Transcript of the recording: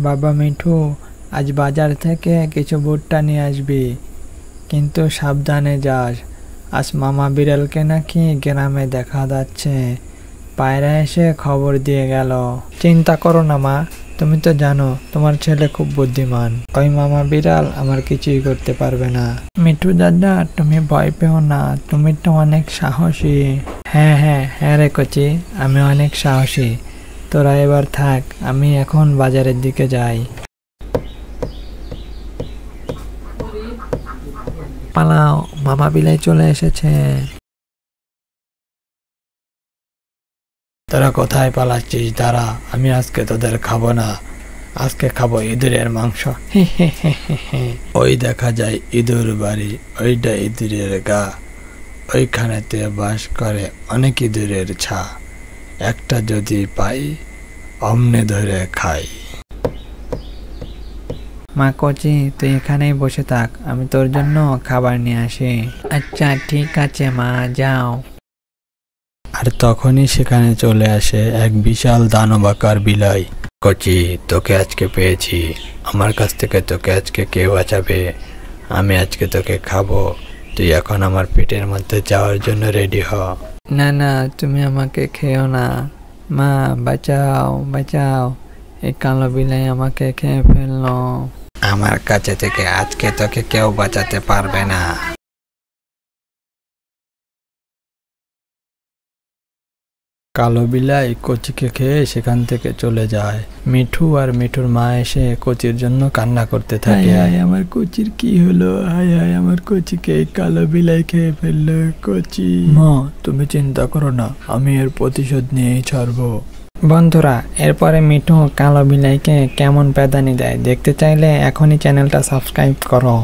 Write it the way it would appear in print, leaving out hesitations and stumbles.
বাবা মিঠু, আজ বাজার থেকে কিছু ভুট্টা নিয়ে আসবি, কিন্তু সাবধানে যাস। আজ মামা বিড়ালকে নাকি গ্রামে দেখা যাচ্ছে। পায়রা এসে খবর দিয়ে গেল। চিন্তা করো না মা, তুমি তো জানো তোমার ছেলে খুব বুদ্ধিমান। ওই মামা বিড়াল আমার কিছুই করতে পারবে না। মিঠু দাদা, তুমি ভয় পেও না, তুমি তো অনেক সাহসী। হ্যাঁ হ্যাঁ হ্যাঁ রে কচি, আমি অনেক সাহসী। তোরা এবার থাক, আমি এখন বাজারের দিকে যাই। পালাও, মামা বিলাই চলে এসেছে। তোরা কোথায় পালাচ্ছিস? দাঁড়া, আমি আজকে তোদের খাবো না, আজকে খাবো ইঁদুরের মাংস। ওই দেখা যায় ইঁদুর বাড়ি, ওইটা ইঁদুরের গা, ওইখানেতে বাস করে অনেক ইঁদুরের ছা। একটা যদি পাই অমনে ধরে খাই। মা কচি, তুই এখানেই বসে থাক, আমি তোর জন্য খাবার নিয়ে আসি। আচ্ছা ঠিক আছে মা, যাও। আর তখনই সেখানে চলে আসে এক বিশাল দানবাকার বিলাই। কচি, তোকে আজকে পেয়েছি, আমার কাছ থেকে তোকে আজকে কে বাঁচাবে? আমি আজকে তোকে খাবো, তুই এখন আমার পেটের মধ্যে যাওয়ার জন্য রেডি হ। না না, তুমি আমাকে খেও না, মা বাঁচাও বাঁচাও, এই কালো বিলাই আমাকে খেয়ে ফেললো। আমার কাছে থেকে আজকে তোকে কেউ বাঁচাতে পারবে না। কালো বিলাই কচিকে খেয়ে সেখান থেকে চলে যায়। মিঠু আর মিঠুর মা এসে কচির জন্য কান্না করতে থাকে। আমার কচির কি হলো? হায় হায়, আমার কচিকে কালো বিলাই খেয়ে ফেললো। কচি মা, তুমি চিন্তা করো না, আমি এর প্রতিশোধ নিয়েই ছাড়বো। বন্ধুরা, এরপরে মিঠু কালো বিলাইকে কেমন প্যাদানি দেয় দেখতে চাইলে এখনই চ্যানেলটা সাবস্ক্রাইব করো।